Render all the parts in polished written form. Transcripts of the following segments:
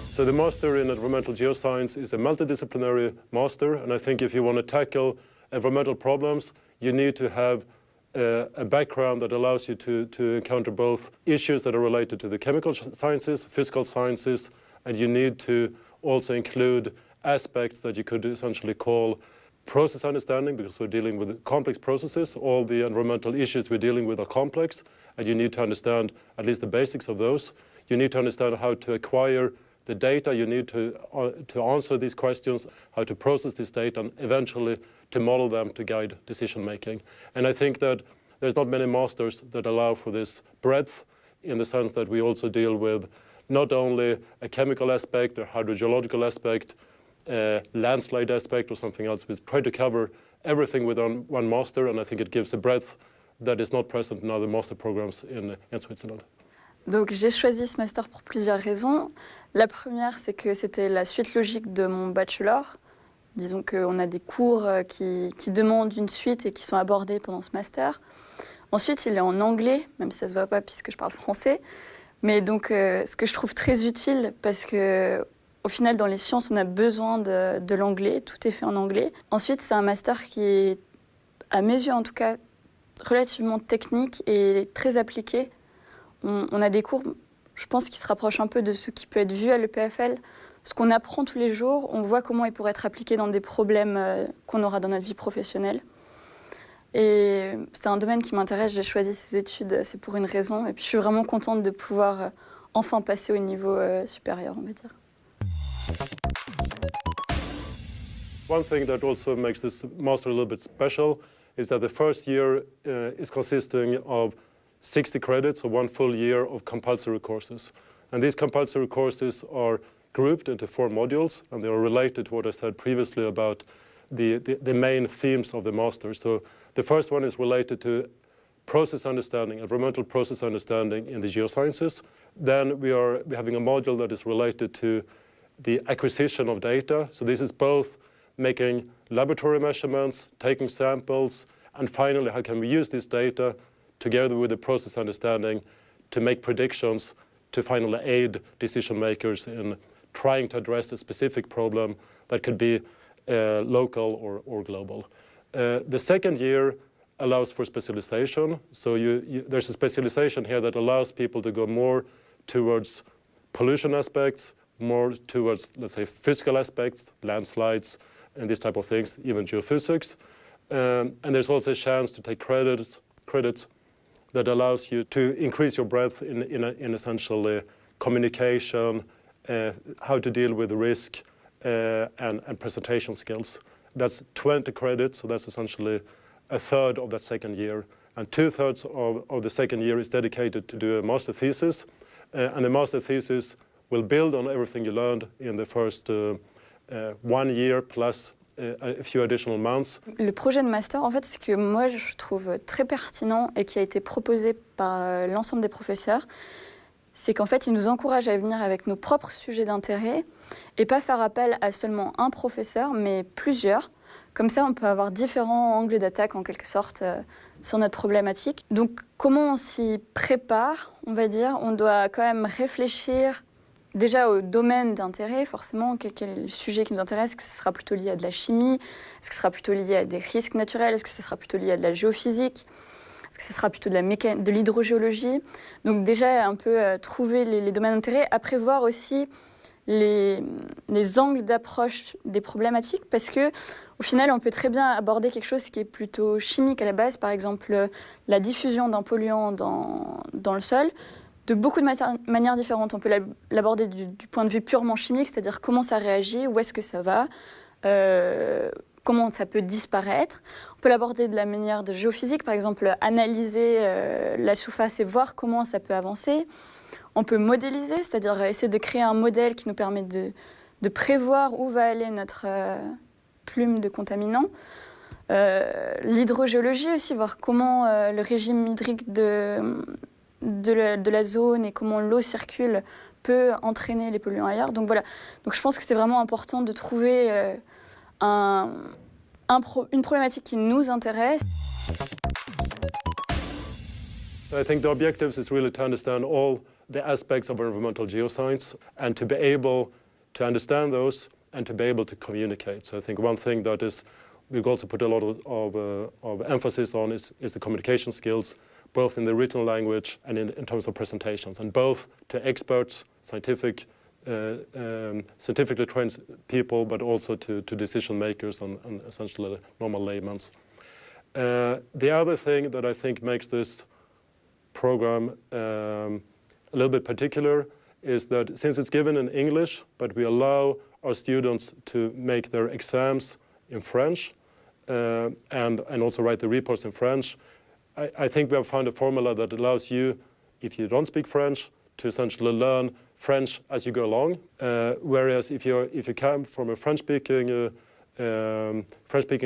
So the master in environmental geoscience is a multidisciplinary master, and I think if you want to tackle environmental problems, you need to have a background that allows you to encounter both issues that are related to the chemical sciences, physical sciences, and you need to also include aspects that you could essentially call process understanding, because we're dealing with complex processes. All the environmental issues we're dealing with are complex, and you need to understand at least the basics of those. You need to understand how to acquire the data. You need to answer these questions, how to process this data, and eventually to model them to guide decision making. And I think that there's not many masters that allow for this breadth, in the sense that we also deal with not only a chemical aspect or hydrogeological aspect, landslide aspect or something else. We try to cover everything within one master, and I think it gives a breadth that is not present in other master programs in Switzerland. Donc j'ai choisi ce master pour plusieurs raisons. La première, c'est que c'était la suite logique de mon bachelor. Disons qu'on a des cours qui demandent une suite et qui sont abordés pendant ce master. Ensuite, il est en anglais, même si ça ne se voit pas puisque je parle français. Mais donc, ce que je trouve très utile, parce qu'au final, dans les sciences, on a besoin de l'anglais. Tout est fait en anglais. Ensuite, c'est un master qui est, à mes yeux en tout cas, relativement technique et très appliqué. On a des cours, je pense, qui se rapprochent un peu de ce qui peut être vu à l'EPFL. Ce qu'on apprend tous les jours, on voit comment il pourrait être appliqué dans des problèmes qu'on aura dans notre vie professionnelle. Et c'est un domaine qui m'intéresse, j'ai choisi ces études, c'est pour une raison. Et puis je suis vraiment contente de pouvoir enfin passer au niveau supérieur, on va dire. One thing that also makes this master a little bit special is that the first year is consisting of 60 credits, so one full year of compulsory courses. And these compulsory courses are grouped into 4 modules, and they are related to what I said previously about the main themes of the master. So the first one is related to process understanding, environmental process understanding in the geosciences. Then we're having a module that is related to the acquisition of data. So this is both making laboratory measurements, taking samples, and finally, how can we use this data together with the process understanding to make predictions to finally aid decision makers in trying to address a specific problem that could be local or global. The second year allows for specialization. So there's a specialization here that allows people to go more towards pollution aspects, more towards, let's say, physical aspects, landslides, and these type of things, even geophysics. And there's also a chance to take credits that allows you to increase your breadth in essentially communication, how to deal with risk, and presentation skills. That's 20 credits, so that's essentially a third of that second year. And 2/3 of the second year is dedicated to do a master thesis. And the master thesis will build on everything you learned in the first 1 year plus a few additional months. Le projet de master, en fait, ce que moi je trouve très pertinent et qui a été proposé par l'ensemble des professeurs, c'est qu'en fait, ils nous encouragent à venir avec nos propres sujets d'intérêt et pas faire appel à seulement un professeur, mais plusieurs. Comme ça, on peut avoir différents angles d'attaque, en quelque sorte, sur notre problématique. Donc, comment on s'y prépare, on va dire? On doit quand même réfléchir déjà au domaine d'intérêt, forcément, quel est le sujet qui nous intéresse. Est-ce que ce sera plutôt lié à de la chimie? Est-ce que ce sera plutôt lié à des risques naturels? Est-ce que ce sera plutôt lié à de la géophysique? Est-ce que ce sera plutôt de l'hydrogéologie? Donc déjà, un peu trouver les domaines d'intérêt. Après, voir aussi les angles d'approche des problématiques, parce que au final, on peut très bien aborder quelque chose qui est plutôt chimique à la base, par exemple la diffusion d'un polluant dans le sol, de beaucoup de manières différentes. On peut l'aborder du point de vue purement chimique, c'est-à-dire comment ça réagit, où est-ce que ça va, comment ça peut disparaître. On peut l'aborder de la manière de géophysique, par exemple analyser la surface et voir comment ça peut avancer. On peut modéliser, c'est-à-dire essayer de créer un modèle qui nous permet de prévoir où va aller notre plume de contaminants. L'hydrogéologie aussi, voir comment le régime hydrique de la zone et comment l'eau circule peut entraîner les polluants ailleurs. Donc voilà, donc je pense que c'est vraiment important de trouver une problématique qui nous intéresse. I think the objectives is really to understand all the aspects of environmental geoscience and to be able to understand those and to be able to communicate. So I think one thing that is we've also put a lot of emphasis on is the communication skills, both in the written language and in terms of presentations, and both to experts, scientifically trained people, but also to decision makers and essentially normal laymen. The other thing that I think makes this program a little bit particular is that since it's given in English, but we allow our students to make their exams in French and also write the reports in French, I think we have found a formula that allows you, if you don't speak French, to essentially learn French as you go along. Whereas if you come from a French-speaking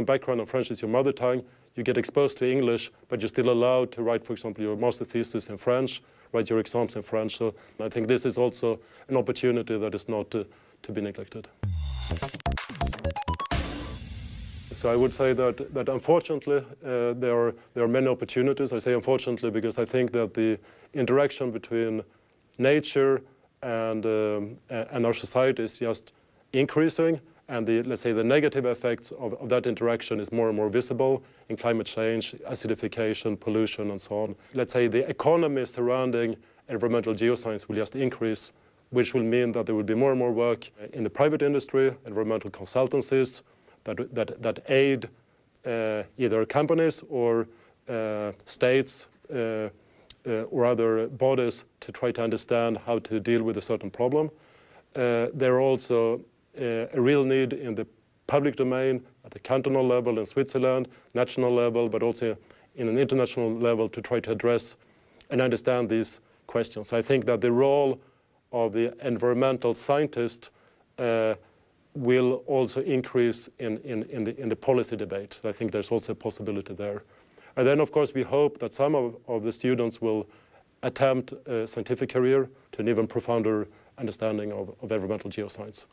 background and French is your mother tongue, you get exposed to English, but you're still allowed to write, for example, your master thesis in French, write your exams in French. So I think this is also an opportunity that is not to be neglected. So I would say that unfortunately there are many opportunities. I say unfortunately because I think that the interaction between nature and our society is just increasing, and let's say the negative effects of that interaction is more and more visible in climate change, acidification, pollution, and so on. Let's say the economy surrounding environmental geoscience will just increase, which will mean that there will be more and more work in the private industry, environmental consultancies that aid either companies or states or other bodies to try to understand how to deal with a certain problem. There are also a real need in the public domain at the cantonal level in Switzerland, national level, but also in an international level to try to address and understand these questions. So I think that the role of the environmental scientist will also increase in the policy debate. I think there's also a possibility there. And then, of course, we hope that some of the students will attempt a scientific career to an even profounder understanding of environmental geoscience.